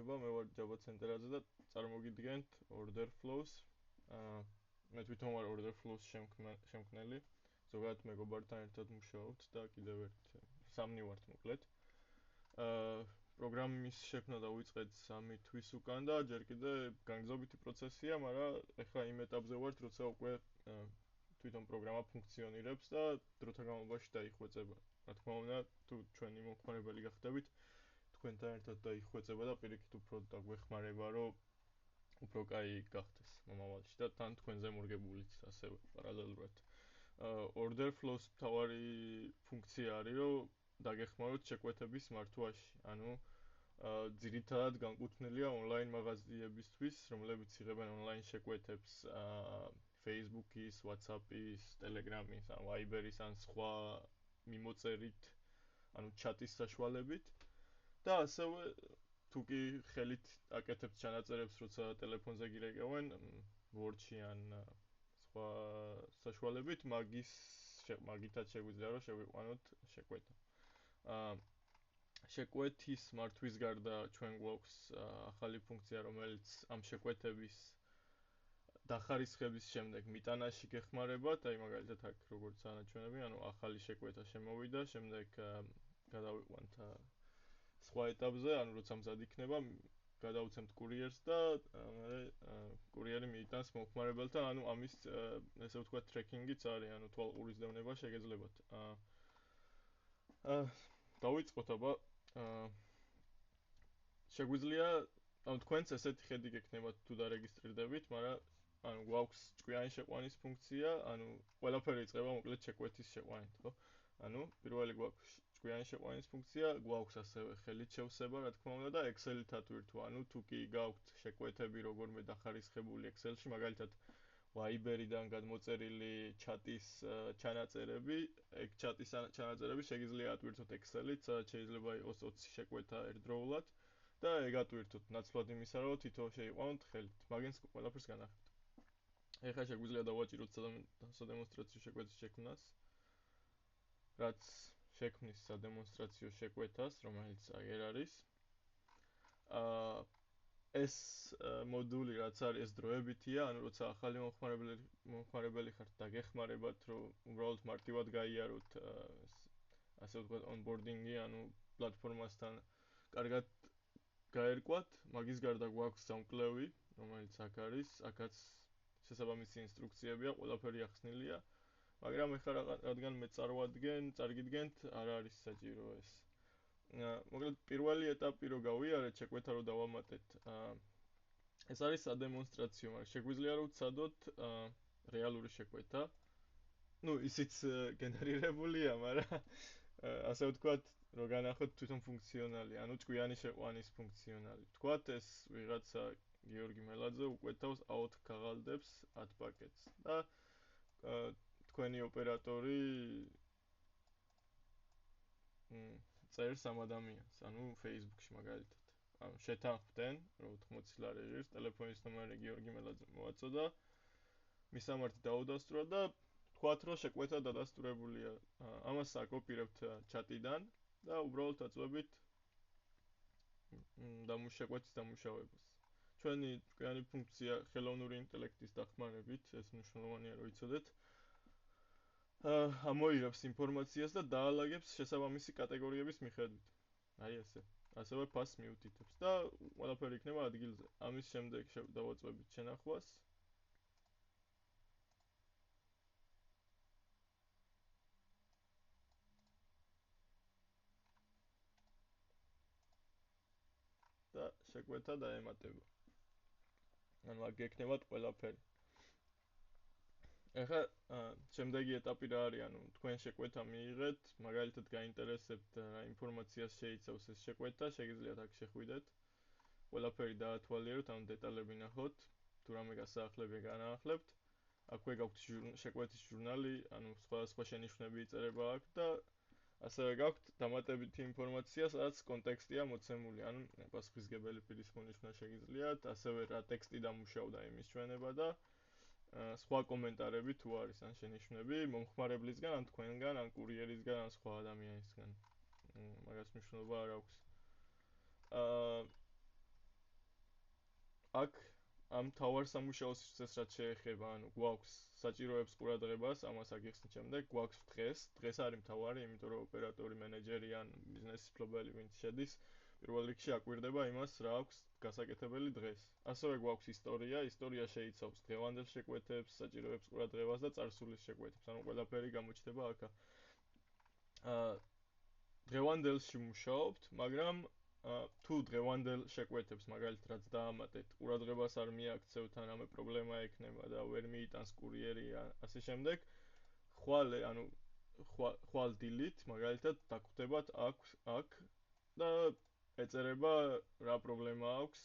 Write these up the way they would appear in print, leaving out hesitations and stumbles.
მოგესალმება, მე ვარ ჯაბა ცენტრაზე და წარმოგიდგენთ order flows. მე თვითონ ვარ order flows შემქმნელი. ზოგადად მეგობართან ერთად მუშაობთ და კიდევ სამნი ვართ მოკლედ. პროგრამის შექმნა დავიწყეთ 3 თვის უკან და ჯერ კიდე განგზაობითი პროცესია, მაგრამ ეხლა იმ ეტაპზე ვართ, როცა უკვე თვითონ პროგრამა ფუნქციონირებს და დროთა განმავლობაში დაიხვეწება. რა თქმა უნდა, თუ ჩვენი მომხმარებელი გახდებით, თქვენთან ერთად დაიხვეწება და პირიქით უფრო დაგვეხმარება, რომ უფრო კაი გახდეს მომავალში და თან თქვენზე მორგებულიც ასევე პარალელურად. order flows მთავარი ფუნქცია არის, რომ დაგეხმაროთ შეკვეთების მართვაში. ანუ ძირითადად განკუთვნილია ონლაინ მაღაზიებისთვის, რომლებიც იღებენ ონლაინ შეკვეთებს Facebook-ის, WhatsApp-ის, Telegram-ის, ან Viber-ის, ან სხვა მიმოწერით, ანუ ჩატის საშუალებით. და ასევე თუ კი ხელით აკეთებთ ჩანაწერებს, როცა ტელეფონზე გირეკევენ, Word-ში ან სხვა საშუალებით, მაგითაც შეგვიძლია რომ შევიყვანოთ შეკვეთა. შეკვეთის მართვის გარდა ჩვენ გვაქვს ახალი ფუნქცია, რომელიც ამ შეკვეთების დახარისხების შემდეგ მიტანაში გეხმარებათ, აი მაგალითად აქ როგორც ანაჩვენები, ანუ ახალი შეკვეთა შემოვიდა, შემდეგ გადავიყვანთ სხვა ეტაპზე, ანუ როცა მზად იქნება, გადავუცემთ კურიერს და კურიერი მიიტანს მომხმარებელთან, ანუ ამის ესე ვთქვათ ტრეკინგიც არის, ანუ თვალყურის დევნება შეგეძლებათ. დავიწყოთ აბა. შეგვიძლია, ანუ თქვენც ესეთი ხედი გექნებათ თუ დარეგისტრირდებით, მაგრამ ანუ გვაქვს ჭკვიანი შეყვანის ფუნქცია, ანუ ყველაფერი იწყება მოკლედ შეკვეთის შეყვანით, ხო? ანუ პირველი გვაქვს ჭკვიანი შეყვანის ფუნქცია, გვაქვს ასევე ხელით შევსება, რა თქმა უნდა და Excel-ით ვირთვა, ანუ თუ კი გაქვთ შეკვეთები როგორმე დახარისხებული Excel-ში, მაგალითად Viber-იდან გადმოწერილი ჩატის ჩანაწერები, ეგ ჩატის ჩანაწერები შეგიძლია ატვირთოთ Excel-ით, სადაც შეიძლება იყოს 20 შეკვეთა ერთდროულად და ეგ ატვირთოთ ნაცვლად იმისა, რომ თითო შეიყვანოთ ხელით. მაგენს ყველაფერს განახებთ. ეხლა შეგვიძლია დავაჭიროთ სადემონსტრაციო შეკვეთის შექმნას, რაც შექმნის სადემონსტრაციო შეკვეთას, რომელიც აღარ არის. ეს მოდული რაც არის, ეს დროებითია, ანუ როცა ახალი მომხმარებელი ხართ და გეხმარებათ, რომ უბრალოდ მარტივად გაიაროთ ასე ვთქვათ onboarding-ი, ანუ პლატფორმასთან კარგად გაერკვათ, მაგის გარდა გვაქვს სამკვლევი, რომელიც აქ არის, აქაც შესაბამისი ინსტრუქციებია, ყველაფერი ახსნილია. მაგრამ ეხლა რადგან მე წარგიდგენთ, არ არის საჭირო ეს. მოკლედ პირველი ეტაპი რო გავიარეთ, შეკვეთა რო დავამატეთ, ეს არის სადემონსტრაციო, მაგრამ შეგვიძლია რომ ვცადოთ რეალური შეკვეთა. ნუ ისიც გენერირებულია, მაგრამ ასე ვთქვათ, რომ განახოთ თვითონ ფუნქციონალი, ანუ ჭკვიანი შეყვანის ფუნქციონალი. ვთქვათ, ეს ვიღაცა გიორგი მელაძე უკვეთავს AOT ქაღალდებს 10 პაკეტს და თქვენი ოპერატორი წერს ამ ადამიანს, ანუ Facebook-ში მაგალითად. ანუ შეთანხმდნენ, რომ 80 ლარი ღირს, ტელეფონის ნომერი გიორგი მელაძე მოაწოდა, მისამართი დაუდასტურა და თქვათ, რომ შეკვეთა დადასტურებულია. ამას აკოპირებთ ჩატიდან და უბრალოდ აწვევით შეკვეთის დამუშავებას. ჩვენი ჭკვიანი ფუნქცია ხელოვნური ინტელექტის დახმარებით, ეს მნიშვნელოვანია რომ იცოდეთ. ამოიღებს ინფორმაციას და დაალაგებს შესაბამისი კატეგორიების მიხედვით. აი ესე. ასევე ფასს მიუთითებს და ყველაფერი იქნება ადგილზე. ამის შემდეგ დავაწვევით შენახვას. და შეკვეთა დაემატება. ანუ აქ გექნებათ ყველაფერი. ეხლა შემდეგი ეტაპი რა არის, ანუ თქვენ შეკვეთა მიიღეთ, მაგალითად გაინტერესებთ რა ინფორმაციას შეიცავს ეს შეკვეთა, შეგიძლიათ აქ შეხვიდეთ. ყველაფერი დაათვალიეროთ, ანუ დეტალები ნახოთ, თუ რამე გასაახლებია განაახლებთ. აქვე გაქვთ შეკვეთის ჟურნალი, ანუ სხვადასხვა შენიშვნები იწერება აქ და ასევე გაქვთ დამატებითი ინფორმაცია, სადაც კონტექსტია მოცემული, ანუ პასუხისმგებელი პირის მონიშვნა შეგიძლიათ, ასევე რა ტექსტი დამუშავდა იმის ჩვენება და სხვა კომენტარები თუ არის ან შენიშვნები მომხმარებლისგან, ან თქვენგან, ან კურიერისგან, ან სხვა ადამიანისგან. მაგას მნიშვნელობა არ აქვს. აქ ამ თავარ სამუშაოს სივრცეს რაც შეეხება, ანუ გვაქვს საჭიროებს ყურადღებას, ამას აგიხსნით შემდეგ, გვაქვს დღეს არის მთავარი, იმიტომ რომ ოპერატორი, მენეჯერი ან ბიზნესის მფლობელი ვინც შედის, პირველ რიგში აკვირდება იმას, რა აქვს გასაკეთებელი დღეს. ასევე გვაქვს ისტორია შეიცავს დღევანდელ შეკვეთებს, საჭიროებს ყურადღებას და წარსულის შეკვეთებს, ანუ ყველაფერი გამოჩნდება აქ. დღევანდელში მუშაობთ, მაგრამ თუ დღევანდელ შეკვეთებს მაგალითად რაც დაამატეთ, ყურადღებას არ მიაქცევთ ან ამე პრობლემა ექნება და ვერ მიიტანს კურიერი ან ასე შემდეგ, ხვალ დილით მაგალითად დაგხვდებათ აქ და ეწერება რა პრობლემა აქვს.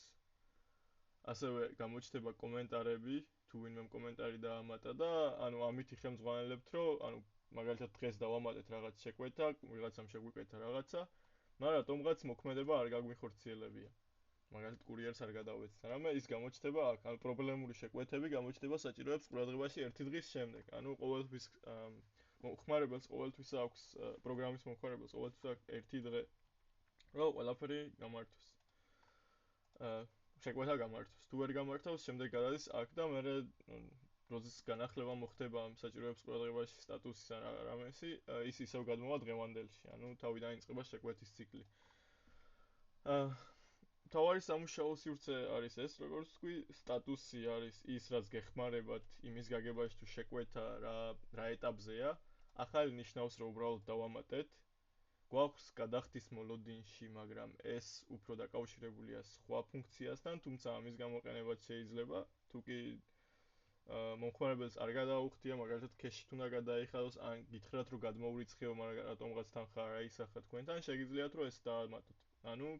ასევე გამოჩნდება კომენტარები, თუ ვინმე კომენტარი დაამატა და ანუ ამით იხელმძღვანელებთ, რომ მაგალითად დღეს დავამატეთ რაღაც შეკვეთა, ვიღაცამ შეგვიკეთა რაღაცა, მაგრამ რატომღაც მოქმედება არ გაგვიხორციელებია. მაგალითად კურიერს არ გადავეცდა. რამე ის გამოჩნდება აქ, ანუ პრობლემური შეკვეთები გამოჩნდება საჭიროებს ყურადღებაში ერთი დღის შემდეგ. ანუ ყოველთვის მომხმარებელს ყოველთვის აქვს პროგრამის მომხმარებელს ყოველთვის აქვს ერთი დღე, რომ ყველაფერი გამართოს. შეკვეთა გამართოს. თუ ვერ გამართავს, შემდეგ გადადის აქ და მერე როდის განახლება მოხდება ამ საჭიროებს ყურადღებაში სტატუსის ან რამესი, ის ისევ გადმოვა დღევანდელში, ანუ თავიდან იწყება შეკვეთის ციკლი. თავარი სამუშაო სივრცე არის ეს, როგორც ვთქვი, სტატუსი არის ის, რაც გეხმარებათ იმის გაგებაში თუ შეკვეთა რა ეტაპზეა. ახალი ნიშნავს, რომ უბრალოდ დავამატეთ. გვაქვს გადახდის მოლოდინში, მაგრამ ეს უფრო დაკავშირებულია სხვა ფუნქციასთან, თუმცა ამის გამოყენებაც შეიძლება, თუ კი მომხმარებელს არ გადაუხდია, მაგალითად ქეში თუ უნდა გადაიხადოს, ან გითხრათ რომ გადმოურიცხეო, მაგრამ რატომღაც თანხა არ აისახა თქვენთან, შეგიძლიათ რომ ეს დაამატოთ. ანუ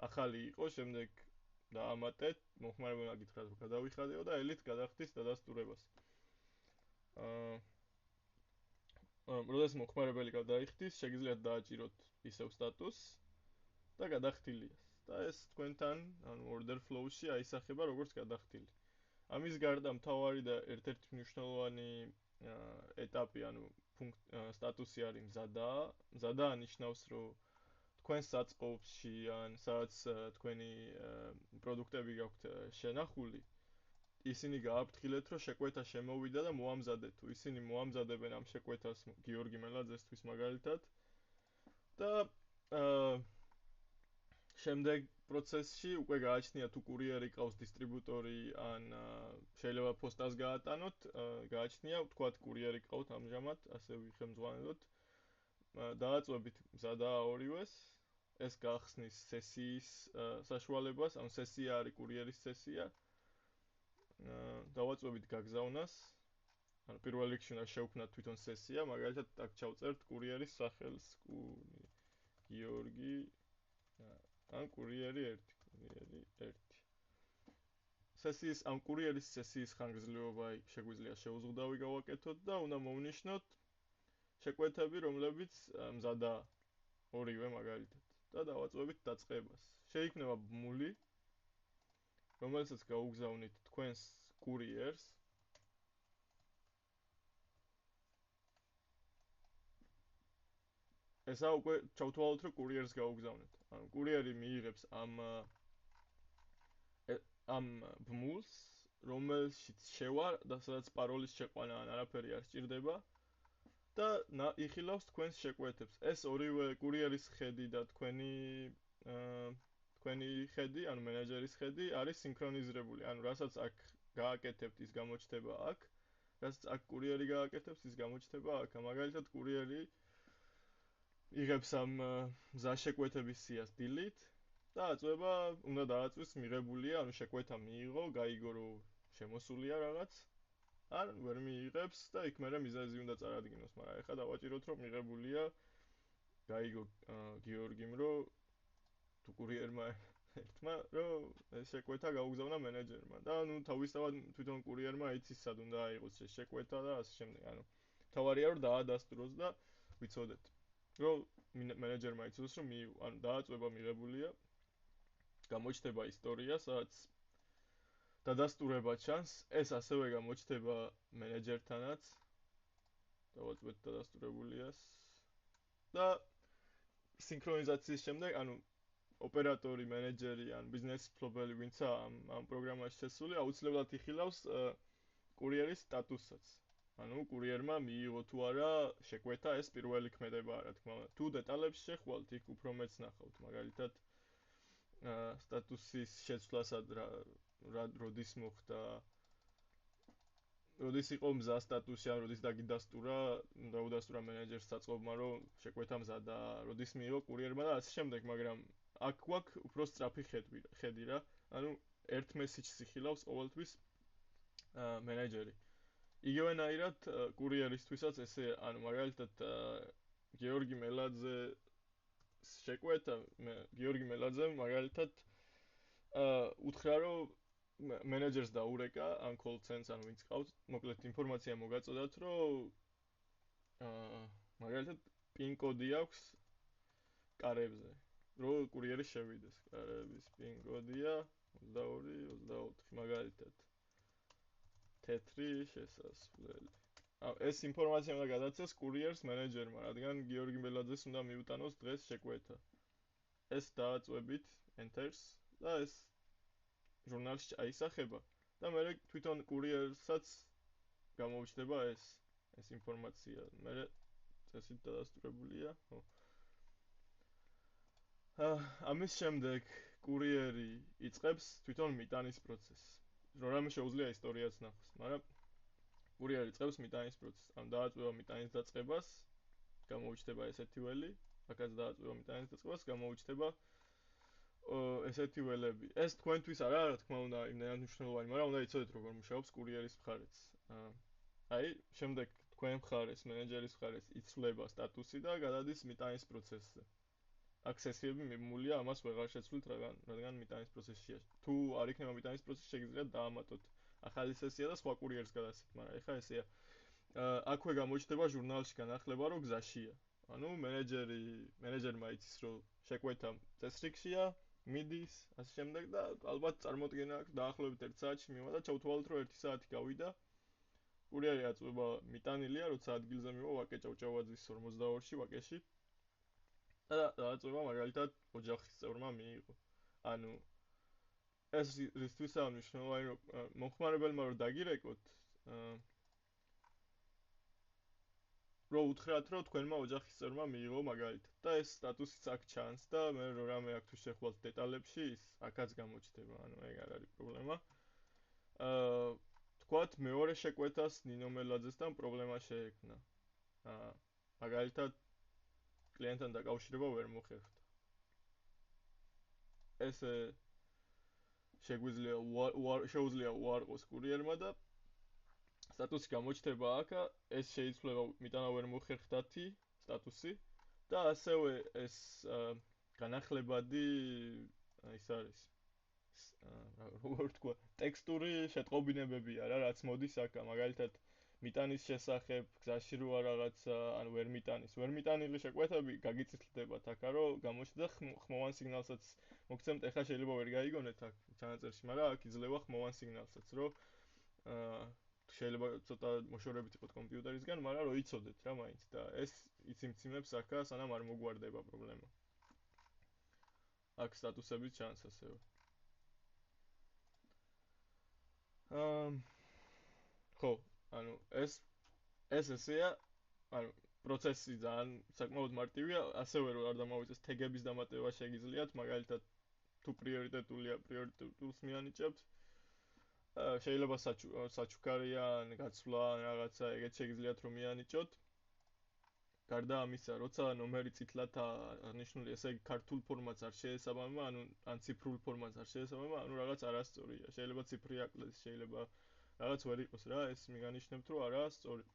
ახალი იყო, შემდეგ დაამატეთ, მომხმარებელმა გითხრათ რომ გადავიხადეო და ელით გადახდის დადასტურებას. როდესაც მომხმარებელი გადაიხდის, შეგიძლიათ დააჭიროთ ისევ სტატუსს და გადახდილიას. და ეს თქვენთან, ანუ order flow-ში აისახება როგორც გადახდილი. ამის გარდა მთავარი და ერთ-ერთი მნიშვნელოვანი ეტაპი, ანუ სტატუსი არის მზადაა ნიშნავს, რომ თქვენ საწყობში ან სადაც თქვენი პროდუქტები გაქვთ შენახული, ისინი გააფრთხილეთ, რომ შეკვეთა შემოვიდა და მოამზადეთ. თუ ისინი მოამზადებენ ამ შეკვეთას გიორგი მელაძესთვის მაგალითად და შემდეგ პროცესში უკვე გააჩნია თუ კურიერი ყავს დისტრიბუტორი ან შეიძლება პოსტას გაატანოთ, გააჩნია, ვთქვათ კურიერი ყავთ ამჟამად, ასე ვიხელმძღვანელოთ. დააწვევით მზადაა ორივეს. ეს გახსნის სესიის საშუალებას, ან სესია არის კურიერის სესია. დავაწვევით გაგზავნას. ანუ პირველ რიგში უნდა შევქმნათ თვითონ სესია, მაგალითად აქ ჩავწერთ კურიერის სახელს, გიორგი ან კურიერი 1. სესიის ამ კურიერის სესიის ხანგრძლივობა შეგვიძლია შეუზღუდავი გავაკეთოთ და უნდა მოვნიშნოთ შეკვეთები, რომლებიც მზადაა ორივე მაგალითად და დავაწვევით დაწყებას. შეიქმნება ბმული, რომელსაც გაუგზავნით თქვენს კურიერს. ესა უკვე ჩავთვალოთ, რომ კურიერს გაუგზავნეთ. ანუ კურიერი მიიღებს ამ ბმულს, რომელშიც შევა და სადაც პაროლის შეყვანა ან არაფერი არ სჭირდება და იხილავს თქვენს შეკვეთებს. ეს ორივე კურიერის ხედი და თქვენი ხედი, ანუ მენეჯერის ხედი არის სინქრონიზირებული. ანუ რასაც აქ გააკეთებთ, ის გამოჩნდება აქ, რასაც აქ კურიერი გააკეთებს, ის გამოჩნდება აქ. მაგალითად კურიერი იღებს ამ მზაშეკვეთების სიას დილით და აწვება უნდა დააწვის მიღებულია, ანუ შეკვეთა მიიღო, გაიგო რომ შემოსულია რაღაც, ან ვერ მიიღებს და იქ მერე მიზეზი უნდა წარადგინოს, მაგრამ ეხლა დავაჭიროთ რომ მიღებულია, გაიგო გიორგიმ რომ თუ კურიერმა ერთმა რომ ეს შეკვეთა გაუგზავნა მენეჯერმა და ნუ თავისთავად თვითონ კურიერმა იცის სად უნდა აიღოს ეს შეკვეთა და ასე შემდეგ, ანუ თავარია რომ დაადასტუროს და ვიცოდეთ რომ მენეჯერმა იცოდეს რომ ანუ დააწვება მიღებულია, გამოჩნდება ისტორია, სადაც დადასტურება ჩანს, ეს ასევე გამოჩნდება მენეჯერთანაც. დავაწვეთ დადასტურებულიას და სინქრონიზაციის შემდეგ, ანუ ოპერატორი, მენეჯერი ან ბიზნეს მფლობელი ვინცა ამ პროგრამაში შესული, აუცილებლად იხილავს კურიერის სტატუსსაც. ანუ კურიერმა მიიღო თუ არა შეკვეთა ეს პირველი ქმედება, რა თქმა უნდა. თუ დეტალებში შეხვალთ, იქ უფრო მეც ნახავთ, მაგალითად სტატუსის შეცვლასად როდის მოხდა, როდის იყო მზა სტატუსი, ან როდის დაგიდასტურა, დაუდასტურა მენეჯერს საწყობმა, რომ შეკვეთა მზადა, როდის მიიღო კურიერმა და ასე შემდეგ, მაგრამ აქ გვაქვს უფრო სწრაფი ხედი რა. ანუ ერთ მესიჯს იხილავს ყოველთვის მენეჯერი. იგივენაირად კურიერისთვისაც ესე, ანუ მაგალითად გიორგი მელაძე შეკვეთა, გიორგი მელაძემ მაგალითად უთხრა, რომ მენეჯერს დაურეკა ან call center-ს ან ვინც ყავს, მოკლედ ინფორმაცია მოგაწოდათ, რომ მაგალითად PIN კოდი აქვს კარებზე, რომ კურიერი შევიდეს. კარების PIN კოდია 22-24, მაგალითად. თეთრი შესასვლელი. ეს ინფორმაცია უნდა გადაცეს კურიერს მენეჯერმა, რადგან გიორგი მელაძეს უნდა მიუტანოს დღეს შეკვეთა. ეს დააწვევით enter-ს და ეს ჟურნალში აისახება და მე თვითონ კურიერსაც გამოუჩნდება ეს ინფორმაცია. მე წესით დადასტურებულია. ამის შემდეგ კურიერი იწყებს თვითონ მიტანის პროცესს. რამე შეუძლია ისტორიაც ნახოს, მაგრამ კურიერი იწყებს მიტანის პროცესს. ან დააწვევა მიტანის დაწყებას, გამოუჩნდება ესეთი ველი, აქაც დააწვევა მიტანის დაწყებას, გამოუჩნდება ესეთი ველები. ეს თქვენთვის არა, რა თქმა უნდა, იმდენად მნიშვნელოვანი, მაგრამ უნდა იცოდეთ, როგორ მუშაობს კურიერის მხარეც. აი, შემდეგ თქვენ მხარეს, მენეჯერის მხარეს იცვლება სტატუსი და გადადის მიტანის პროცესზე. აქ სესიები მიმულია, ამას ვეღარ შეცვლით, რადგან მიტანის პროცესშია. თუ არ იქნება მიტანის პროცესი, შეგიძლიათ დაამატოთ ახალი სესია და სხვა კურიერს გადასცეთ, მაგრამ ეხლა ესეა. აქვე გამოჩნდება ჟურნალში განახლება, რომ გზაშია. ანუ მენეჯერმა იცის, რომ შეკვეთა წესრიგშია, მიდის, ასე შემდეგ და ალბათ წარმოდგენა აქვს დაახლოებით 1 საათში მივა და ჩავთვალოთ, რომ 1 საათი გავიდა. კურიერი აწვება მიტანილია, როცა ადგილზე მივა ვაკე ჭავჭავაძის 42-ში ვაკეში. და დააწვება მაგალითად ოჯახის წევრმა მიიღო. ანუ ეს რისთვისაა მნიშვნელოვანი, რომ მომხმარებელმა რომ დაგირეკოთ, რომ უთხრათ, რომ თქვენმა ოჯახის წევრმა მიიღო მაგალითად და ეს სტატუსიც აქ ჩანს და მე რამე აქ თუ შეხვალთ დეტალებში, აქაც გამოჩნდება, ანუ ეგ არ არის პრობლემა. თქვათ მეორე შეკვეთას ნინო მელაძესთან პრობლემა შეექმნა. მაგალითად კლიენტთან დაკავშირება ვერ მოხერხდა. ესე შეუძლია უარყოს კურიერმა და სტატუსი გამოჩნდება აქ, ეს შეიცვლება მიტანა ვერ მოხერხდათი სტატუსი და ასევე ეს განახლებადი ის არის როგორ თქვა, ტექსტური შეტყობინებებია რა, რაც მოდის აქ, მაგალითად მიტანის შესახებ, გზაში როა რაღაცა, ან ვერ მიტანილი შეკვეთები გაგიწითლდებათ აქ, რომ გამოჩნდა ხმოვან სიგნალსაც მოგცემთ, ეხლა შეიძლება ვერ გაიგონეთ აქ ჩანაწერში, მაგრამ აქ იძლევა ხმოვან სიგნალსაც, რომ შეიძლება ცოტა მოშორებით იყოთ კომპიუტერისგან, მაგრამ რომ იცოდეთ რა მაინც და ეს იციმციმებს აქა, სანამ არ მოგვარდება პრობლემა. აქ სტატუსები ჩანს ასევე. ხო, ანუ ესეა, ანუ პროცესი ძალიან საკმაოდ მარტივია, ასევე რომ არ დამავიწყდეს თეგების დამატება შეგიძლიათ, მაგალითად თუ პრიორიტეტულია, პრიორიტეტულს მიანიჭებთ. შეიძლება საჩუქარია ან გაცვლა ან რაღაცა ეგეთ შეგიძლიათ რომ მიანიჭოთ. გარდა ამისა, როცა ნომერი წითლად აღნიშნული, ესე იგი ქართულ ფორმატს არ შეესაბამება, ან ციფრულ ფორმატს არ შეესაბამება, ანუ რაღაც არასწორია. შეიძლება ციფრი აკლდეს, შეიძლება რაღაც ვერ იყოს რა, ეს მიგანიშნებთ რომ არაა სწორი.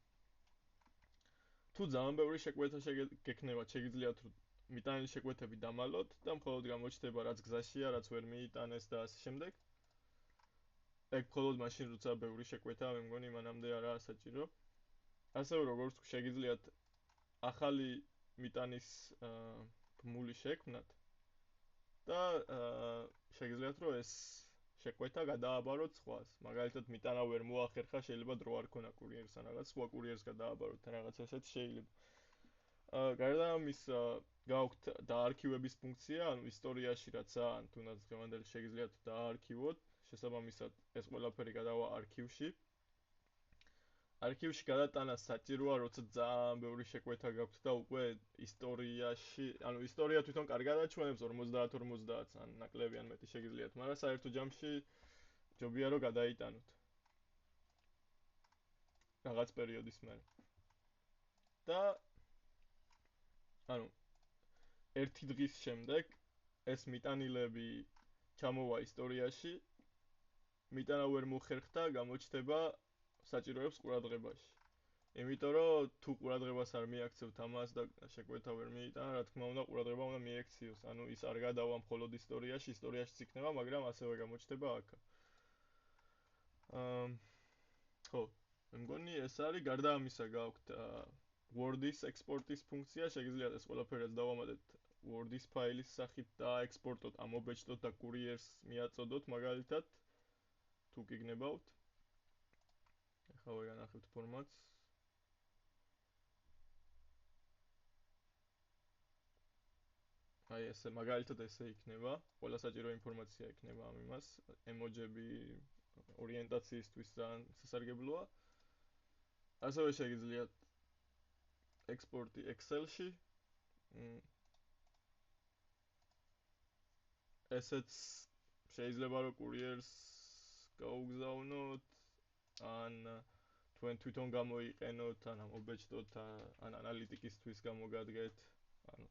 თუ ძალიან ბევრი შეკვეთა გექნებათ, შეგიძლიათ რომ მიტანილი შეკვეთები დამალოთ და მხოლოდ გამოჩნდება რაც გზაშია, რაც ვერ მიიტანეს და ასე შემდეგ. ეგ მხოლოდ მაშინ როცა ბევრი შეკვეთა, მე მგონი მანამდე არაა საჭირო. ასევე როგორც შეგიძლიათ ახალი მიტანის ბმული შექმნათ და შეგიძლიათ რომ ეს შეკვეთა გადააბაროთ სხვას. მაგალითად მიტანა ვერ მოახერხა, შეიძლება დრო არ ქონა კურიერს ან რაღაც სხვა კურიერს გადააბაროთ, რაღაც ესეთ შეიძლება. გარდა ამისა, გაქვთ დაარქივების ფუნქცია, ანუ ისტორიაში რაც ან თუნდაც დღევანდელი შეგიძლიათ დაარქივოთ, შესაბამისად ეს ყველაფერი გადავა არქივში. არქივში გადატანა საჭიროა, როცა ძალიან ბევრი შეკვეთა გაქვთ და უკვე ისტორიაში, ანუ ისტორია თვითონ კარგად აჩვენებს 50-50 ან ნაკლები ან მეტი შეგიძლიათ, მაგრამ საერთო ჯამში ჯობია რომ გადაიტანოთ რაღაც პერიოდის მერე. და ანუ ერთი დღის შემდეგ ეს მიტანილები ჩამოვა ისტორიაში, მიტანა ვერ მოხერხდა, გამოჩნდება საჭიროებს ყურადღებაში. იმიტომ რომ თუ ყურადღებას არ მიაქცევთ ამას და შეკვეთა ვერ მიიტანა, რა თქმა უნდა ყურადღება უნდა მიექციოს. ანუ ის არ გადავა მხოლოდ ისტორიაშიც იქნება, მაგრამ ასევე გამოჩნდება აქ. ხო, მე მგონი ეს არის, გარდა ამისა გაქვთ Word-ის ექსპორტის ფუნქცია, შეგიძლიათ ეს ყველაფერს დავამატეთ Word-ის ფაილის სახით და ექსპორტოთ, ამობეჭდოთ და კურიერს მიაწოდოთ მაგალითად, თუ გიგნებავთ. ახლა ვეღანახებთ ფორმატს. აი ესე მაგალითად ესე იქნება, ყველა საჭირო ინფორმაცია იქნება ამ იმას, ემოჯები ორიენტაციისთვის ძალიან სასარგებლოა. ასევე შეგიძლიათ ექსპორტი Excel-ში. ესეც შეიძლება რომ კურიერს გაუგზავნოთ, ან თქვენ თვითონ გამოიყენოთ, ან ამობეჭდოთ, ან ანალიტიკისთვის გამოგადგეთ. ანუ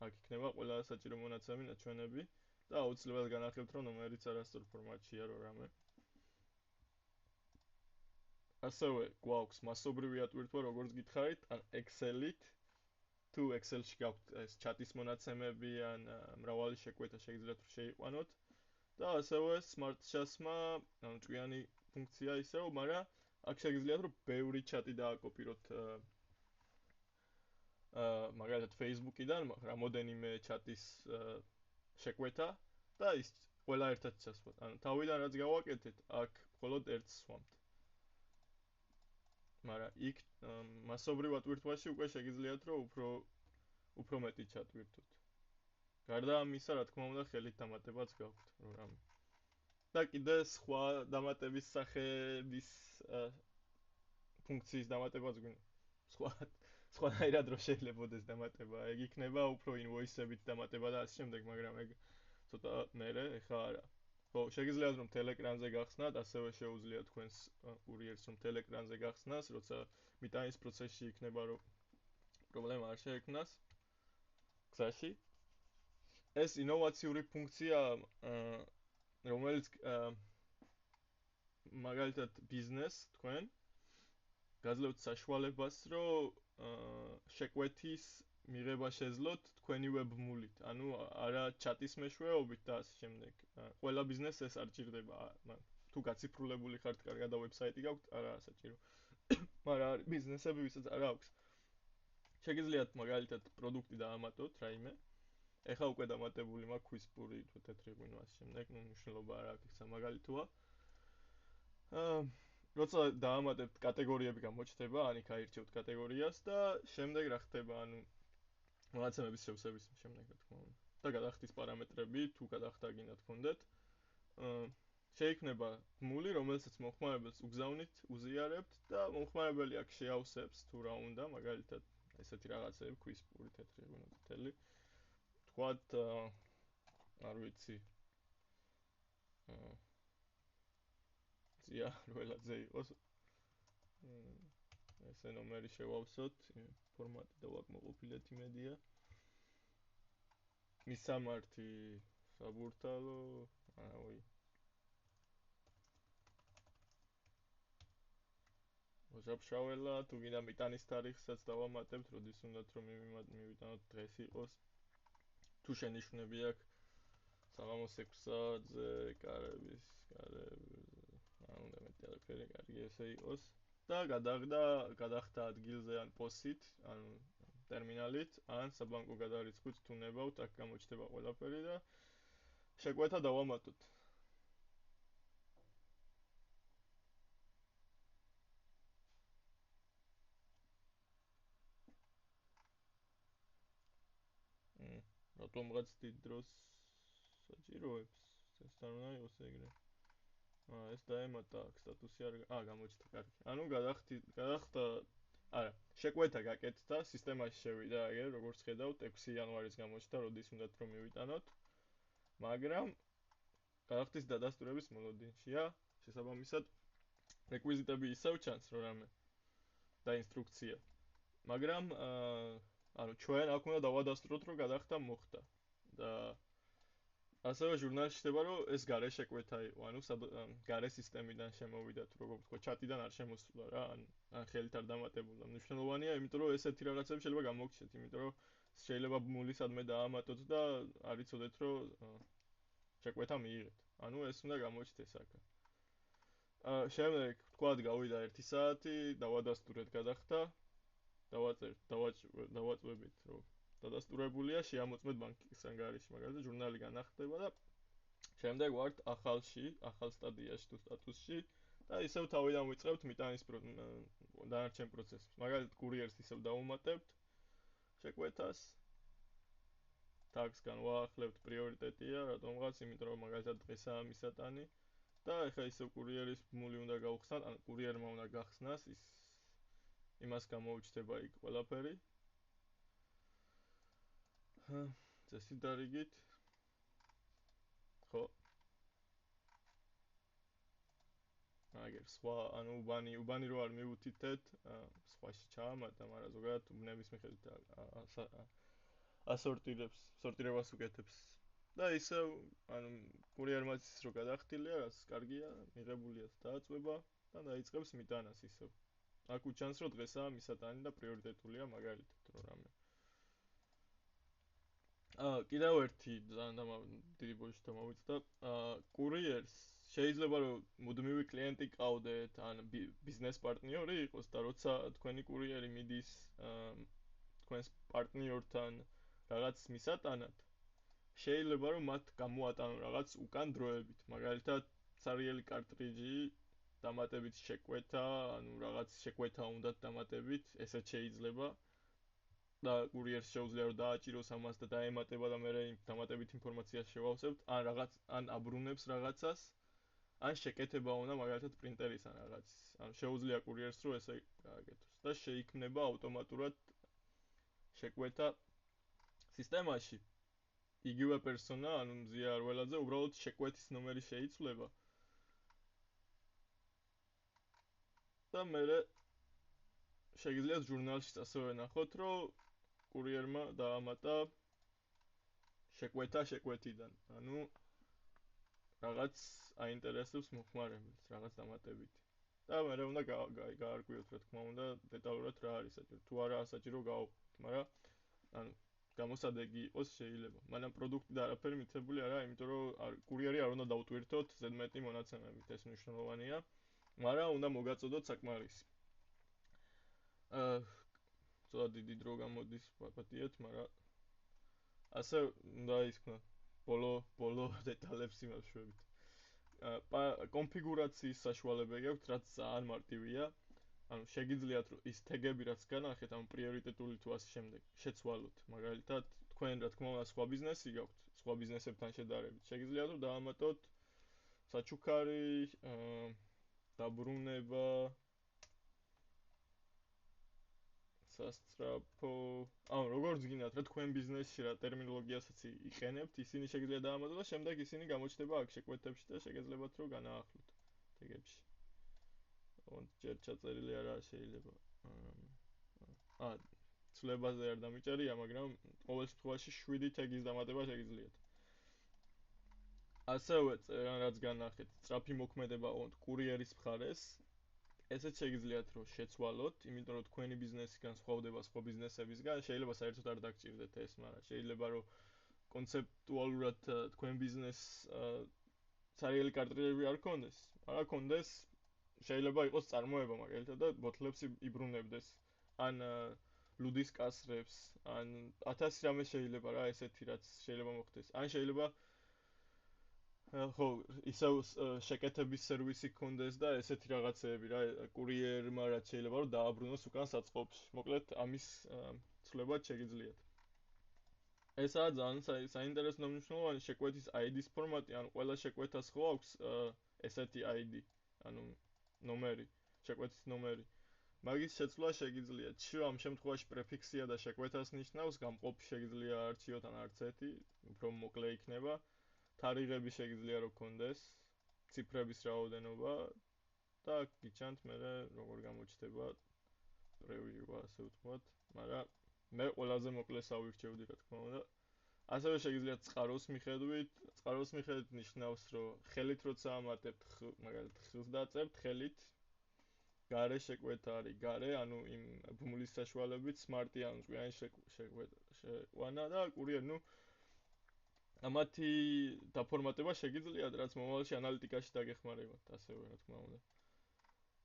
აქ იქნება ყველა საჭირო მონაცემი, ნაჩვენები და აუცილებლად განახებთ, რომ ნომერიც არასწორ ფორმატშია რო რამე. ასევე გვაქვს მასობრივი ატვირთვა, როგორც გითხარით, ან Excel-ით. თუ Excel-ში გაქვთ ეს ჩატის მონაცემები ან მრავალი შეკვეთა შეგიძლიათ შეიყვანოთ და ასევე Smart Chats-მა ჭკვიანი ფუნქცია ისევ, მაგრამ აქ შეგიძლიათ რომ ბევრი ჩატი დააკოპიროთ მაგალითად Facebook-იდან რამოდენიმე ჩატის შეკვეთა და ის ყველა ერთად ჩასვათ. ანუ თავიდან რაც გავაკეთეთ, აქ მხოლოდ ერთს სვამთ. მაგრამ იქ მასობრივ ატვირთვაში უკვე შეგიძლიათ რომ უფრო მეტი ჩატვირთოთ. გარდა ამისა, რა თქმა უნდა, ხელით დამატებაც გაქვთ, რომ რამე. და კიდე სხვა დამატების სახების ფუნქციის დამატებაც გვინდა. სხვანაირად რო შეიძლებაოდეს დამატება, ეგ იქნება უფრო invoice-ებით დამატება და ასე შემდეგ, მაგრამ ეგ ცოტა მერე, ეხლა არა. ხო, შეგიძლიათ რომ Telegram-ზე გახსნათ, ასევე შეუძლიათ თქვენს კურიერს რომ Telegram-ზე გახსნას, როცა მიტანის პროცესში იქნება რომ პრობლემა არ შეექმნას გზაში. ეს ინოვაციური ფუნქცია, რომელიც მაგალითად ბიზნეს თქვენ გაძლევთ საშუალებას, რომ შეკვეთის მიღება შეძლოთ თქვენივე ბმულით, ანუ არა ჩატის მეშვეობით და ასე შემდეგ. ყველა ბიზნესს ეს არ ჭირდება, თუ გაციფრულებული ხართ, კარგად და ვებსაიტი გაქვთ, არა საჭირო. მაგრამ არის ბიზნესები, ვისაც არ აქვს. შეგიძლიათ მაგალითად პროდუქტი დაამატოთ რაიმე. ეხლა უკვე დამატებული მაქვს ქვისპური, თუ თეთრი ღვინო ასე შემდეგ, მნიშვნელობა არ აქვს, ეს მაგალითოა. როცა დაამატებთ კატეგორიები გამოჩნდება, ან იქ აირჩევთ კატეგორიას და შემდეგ რა ხდება, ანუ მონაცემების შევსების შემდეგ რა თქმა უნდა. და გადახდის პარამეტრები, თუ გადახდა გინდა თქვენდეთ. შეიქმნება ბმული, რომელსაც მომხმარებელს უგზავნით, უზიარებთ და მომხმარებელი აქ შეავსებს თუ რა უნდა, მაგალითად ესეთი რაღაცები, ქვისპური, თეთრი ღვინო, წითელი. თქვათ, არ ვიცი. ზია რველაძე იყოს. ესე ნომერი შევავსოთ, ფორმატი და ვაკმაყოფილეთ იმედია. მისამართი საბურთალო, აუი. ოჟაფშაველა, თუ გინდა მიტანის თარიღსაც დავამატებთ, როდის უნდათ რომ მივიტანოთ დღეს იყოს. თუ შენიშვნები აქვს საღამოს 6 საათზე, კარების, არ უნდა მეტი არაფერი, კარგი ესე იყოს. და გადახდა ადგილზე ან პოსით, ანუ ტერმინალით, ან საბანკო გადარიცხვით თუ ნებავთ, აქ გამოჩნდება ყველაფერი და შეკვეთა დავამატოთ. რატომღაც დიდ დროს საჭიროებს წესთან უნდა იყოს ეგრე. ეს დაემატა აქ სტატუსი არ გამოჩნდა კარგი. ანუ გადახდა არა, შეკვეთა გაკეთდა, სისტემაში შევიდა ეგრე, როგორც ხედავთ, 6 იანვარის გამოჩნდა, როდის უნდათ რომ მივიტანოთ. მაგრამ გადახდის დადასტურების მოლოდინშია, შესაბამისად რეკვიზიტები ისევ ჩანს რომ რამე და ინსტრუქცია. მაგრამ ანუ ჩვენ აქ უნდა დავადასტუროთ რომ გადახდა მოხდა და ასევე ჟურნალში ხდება რომ ეს გარე შეკვეთა იყო, ანუ გარე სისტემიდან შემოვიდა თუ როგორ ვთქვა, ჩატიდან არ შემოსულა რა, ან ხელით არ დამატებულა. მნიშვნელოვანია, იმიტომ რომ ესეთი რაღაცები შეიძლება გამოგჩნდეთ, იმიტომ რომ შეიძლება ბმული სადმე დაამატოთ და არ იცოდეთ რომ შეკვეთა მიიღეთ. ანუ ეს უნდა გამოჩნდეს აქ. შემდეგ ვთქვათ გავიდა 1 საათი, დავადასტურეთ გადახდა. დავაწვევით რომ დადასტურებულია, შეამოწმეთ ბანკის ანგარიში, მაგალითად ჟურნალი განახდება და შემდეგ ვართ ახალ სტადიაში თუ სტატუსში და ისევ თავიდან ვიწყებთ მიტანის დანარჩენ პროცესს. მაგალითად კურიერს ისევ დავუმატებთ შეკვეთას. ტაგსგან ვაახლებთ პრიორიტეტია, რატომღაც, იმიტომ რომ მაგალითად დღესაა მისატანი და ეხლა ისევ კურიერის ბმული უნდა გავხსნათ, ან კურიერმა უნდა გახსნას იმას გამოუჩნდება იქ ყველაფერი. წესი დარიგით. ხო. აგერ სხვა, ანუ უბანი რო არ მივუთითეთ, სხვაში ჩაამატა, მაგრამ ზოგადად უბნების მიხედვით სორტირებას უკეთებს. და ისევ, ანუ კურიერმაც ის რო გადახდილია, რაც კარგია, მიღებულია დააწვება და დაიწყებს მიტანას ისევ. აქ უჩანს რომ დღესაა მისატანი და პრიორიტეტულია მაგალითად რომ რამე. კიდევ ერთი ძალიან დიდი ბოშთა მოვიწდა. კურიერს შეიძლება რომ მუდმივი კლიენტი ყავდეთ, ან ბიზნეს პარტნიორი იყოს და როცა თქვენი კურიერი მიდის თქვენს პარტნიორთან რაღაც მისატანად, შეიძლება რომ მათ გამოატანონ რაღაც უკან დროებით. მაგალითად, ცარიელი კარტრიჯი დამატებით შეკვეთა, ანუ რაღაც შეკვეთა უნდათ დამატებით, ესეც შეიძლება. და კურიერს შეუძლია რომ დააჭიროს ამას და დაემატება და მე დამატებით ინფორმაციას შევავსებთ, ან აბრუნებს რაღაცას, ან შეკეთება უნდა მაგალითად პრინტერის ან რაღაცის. ანუ შეუძლია კურიერს რომ ესე გააკეთოს და შეიქმნება ავტომატურად შეკვეთა სისტემაში. იგივე პერსონა, ანუ მზია არველაძე, უბრალოდ შეკვეთის ნომერი შეიცვლება. და მე შეგიძლიათ ჟურნალშიც ასევე ნახოთ, რომ კურიერმა დაამატა შეკვეთა შეკვეთიდან. ანუ რაღაც აინტერესებს მოხმარებელს, რაღაც დამატებითი. და მე უნდა გაარკვიოთ, რა თქმა უნდა, დეტალურად რა არის საჭირო. თუ არაა საჭირო გავაკეთოთ, მაგრამ ანუ გამოსადეგი იყოს შეიძლება. მაგრამ პროდუქტი და არაფერი მითებული არა, იმიტომ რომ კურიერი არ უნდა დაუტვირთოთ ზედმეტი მონაცემებით, ეს მნიშვნელოვანია. მაგრამ უნდა მოგაწოდოთ საკმარისი. ცოტა დიდი დრო გამოდის პატიეთ, მაგრამ ასე უნდა ისქნა ბოლო დეტალებს იმავშვებით. კონფიგურაციის საშუალებები აქვს, რაც ძალიან მარტივია. ანუ შეგიძლიათ რომ ის თეგები რაც განახეთ, ანუ პრიორიტეტული თუ ასე შემდეგ, შეცვალოთ. მაგალითად, თქვენ რა თქმა უნდა სხვა ბიზნესი გაქვთ, სხვა ბიზნესებთან შედარებით. შეგიძლიათ რომ დაამატოთ საჩუქარი, დაბრუნება, სასწრაფო, ანუ როგორც გინდათ რა თქვენ ბიზნესში რა ტერმინოლოგიასაც იყენებთ, ისინი შეგიძლიათ დაამატოთ და შემდეგ ისინი გამოჩნდება აქ შეკვეთებში და შეგეძლებათ რომ განაახლოთ თეგებში. ჯერ ჩაწერილი არა შეიძლება. ცვლებაზე არ დამიჭერია, მაგრამ ყოველ შემთხვევაში 7 თეგის დამატება შეგიძლიათ. ასევე რაც განახეთ, სწრაფი მოქმედება კურიერის მხარეს, ესეც შეგიძლიათ რომ შეცვალოთ, იმიტომ რომ თქვენი ბიზნესი განსხვავდება სხვა ბიზნესებისგან, შეიძლება საერთოდ არ დაგჭირდეთ ეს, მაგრამ შეიძლება რომ კონცეპტუალურად თქვენ ბიზნესს ცარიელი კარტრიჯები არ ქონდეს, არა ქონდეს, შეიძლება იყოს წარმოება მაგალითად და ბოთლებს იბრუნებდეს, ან ლუდის კასრებს, ან 1000 რამე შეიძლება რა ესეთი რაც შეიძლება მოხდეს. ან შეიძლება ხო, ისევ შეკეთების სერვისი ქონდეს და ესეთი რაღაცეები რა, კურიერმა რაც შეიძლება რომ დააბრუნოს უკან საწყობში. მოკლედ ამის ცვლილება შეგიძლიათ. ესაა ძალიან საინტერესო მნიშვნელოვანი შეკვეთის ID-ის ფორმატი, ანუ ყველა შეკვეთას ხო აქვს ესეთი ID, ანუ ნომერი, შეკვეთის ნომერი. მაგის შეცვლა შეგიძლიათ. ამ შემთხვევაში პრეფიქსია და შეკვეთას ნიშნავს, გამყოფი შეგიძლია არჩიოთ ან არც ერთი, უფრო მოკლე იქნება. თარიღები შეგიძლია რომ გქონდეს, ციფრების რაოდენობა და გიჩანთ მე როგორ გამოჩნდება პრევიუ, ასე ვთქვათ, მაგრამ მე ყველაზე მოკლეს ავირჩევდი, რა თქმა უნდა. ასევე შეგიძლიათ წყაროს მიხედვით ნიშნავს, რომ ხელით როცა ამატებთ, მაგალითად ხილს დაწერთ ხელით, გარე შეკვეთა არის გარე, ანუ იმ ბმულის საშუალებით სმარტი ან ჭკვიანი შეყვანა და კურიერი, ნუ ამათი დაფორმატება შეგიძლიათ, რაც მომავალში ანალიტიკაში დაგეხმარებათ, ასევე რა თქმა უნდა.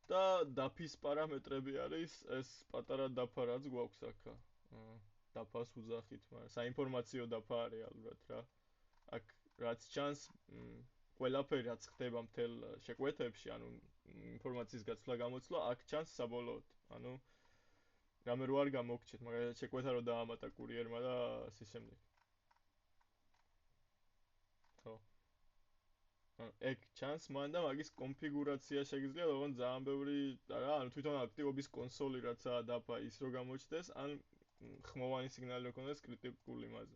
და დაფის პარამეტრები არის ეს პატარა დაფა, რაც გვაქვს აქ. დაფას უძახით, მაგრამ საინფორმაციო დაფა არის ალბათ რა. აქ რაც ჩანს, ყველაფერი რაც ხდება მთელ შეკვეთებში, ანუ ინფორმაციის გაცვლა გამოცვლა, აქ ჩანს საბოლოოდ. ანუ რამე რო არ გამოგჩეთ, მაგალითად შეკვეთა რო დაამატა კურიერმა და ასე შემდეგ. ხო. ეგ ჩანს მან და მაგის კონფიგურაცია შეგიძლია, ოღონდ ძალიან ბევრი რა, ანუ თვითონ აქტივობის კონსოლი რაცაა დაფა ის რო გამოჩნდეს, ან ხმოვანი სიგნალი რო ქონდეს კრიტიკული მასზე.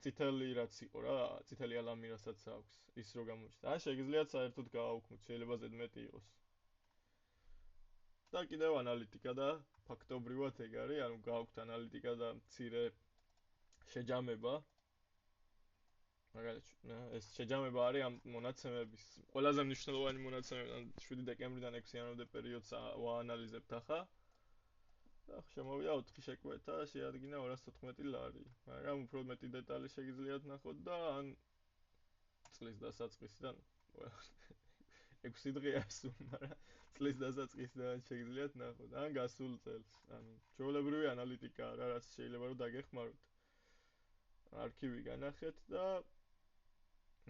წითელი რაც იყო რა, წითელი ალამი რასაც აქვს, ის რო გამოჩნდა. ან შეგიძლიათ საერთოდ გააუქმოთ, შეიძლება ზედმეტი იყოს. და კიდევ ანალიტიკა და ფაქტობრივად ეგ არის, ანუ გააქვთ ანალიტიკა და მცირე შეჯამება. მაგალითად, ეს შეჯამება არის ამ მონაცემების ყველაზე მნიშვნელოვანი მონაცემები, 7 დეკემბრიდან 6 იანვრამდე პერიოდს ვაანალიზებთ ახლა. და შემოვიდა 4 შეკვეთა, შეადგინა 214 ლარი. მაგრამ უფრო მეტი დეტალი შეგიძლიათ ნახოთ და ან წლის დასაწყისიდან 6 დღეა სულ, მაგრამ წლის დასაწყისიდან შეგიძლიათ ნახოთ, ან გასულ წელს. ანუ ჩვეულებრივი ანალიტიკაა რა, რაც შეიძლება რომ დაგეხმაროთ. არქივი განახეთ და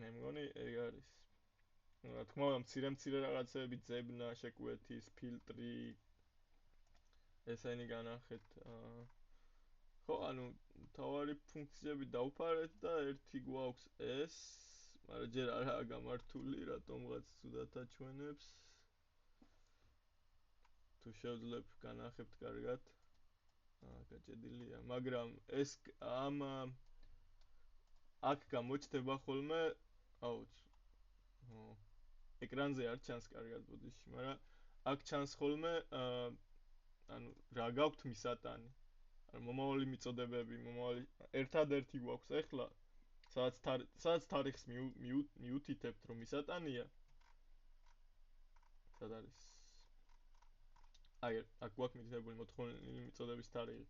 მე მგონი ეგ არის. რა თქმა უნდა, მცირე რაღაცები, ძებნა, შეკვეთის, ფილტრი ესენი განახეთ. ხო, ანუ თავარი ფუნქციები დავფარეთ და ერთი გვაქვს ეს, მაგრამ ჯერ არაა გამართული, რატომღაც ცუდად აჩვენებს. თუ შევძლებ განახებთ კარგად. გაჭედილია, მაგრამ ეს აქ გამოჩნდება ხოლმე, აუც. ეკრანზე არ ჩანს კარგად ბოდიში, მაგრამ აქ ჩანს ხოლმე, ანუ რა გაქვთ მისატანი. ანუ მომავალი მიწოდებები, ერთადერთი გვაქვს ახლა, სადაც თარიღს მიუთითებთ, რომ მისატანია. სად არის? აქ გვაქვს მითითებული მოთხოვნილი მიწოდების თარიღი.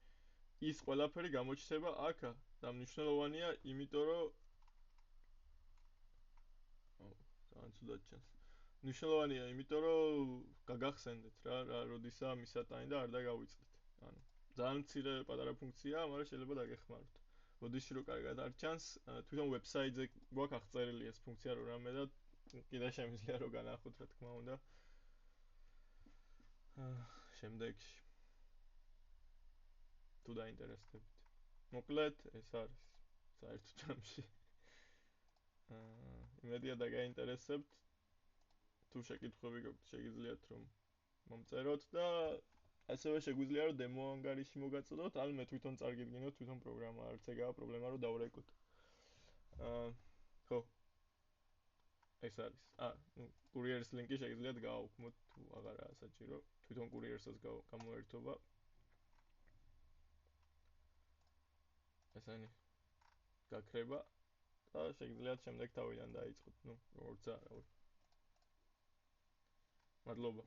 ის ყველაფერი გამოჩნდება აქა და მნიშვნელოვანია, იმიტომ რომ ძალიან ცუდად ჩანს. მნიშვნელოვანია, იმიტომ რომ გაგახსენდეთ რა, როდისა მისატანი და არ დაგავიწყდით. ანუ ძალიან მცირე პატარა ფუნქციაა, მაგრამ შეიძლება დაგეხმაროთ. ბოდიში რო კარგად არ ჩანს, თვითონ ვებსაიტზე გვაქვს აღწერილი ეს ფუნქცია რო რამე და კიდე შემიძლია რომ განახოთ, რა თქმა უნდა. შემდეგში თუ დაინტერესდებით. მოკლედ ეს არის საერთო ჯამში. იმედია დაგაინტერესებთ. თუ შეკითხვები გაქვთ, შეგიძლიათ რომ მომწეროთ და ასევე შეგვიძლია რომ დემო ანგარიში მოგაწოდოთ, ან მე თვითონ წარგიდგინოთ თვითონ პროგრამა, არც ეგაა პრობლემა რომ დავრეკოთ. ხო. ეს არის. კურიერის ლინკი შეგიძლიათ გააუქმოთ, თუ აღარაა საჭირო. თვითონ კურიერსაც გამოერთობა. ესენი გაქრება და შეგიძლიათ შემდეგ თავიდან დაიწყოთ, ნუ, როგორც არა. მადლობა.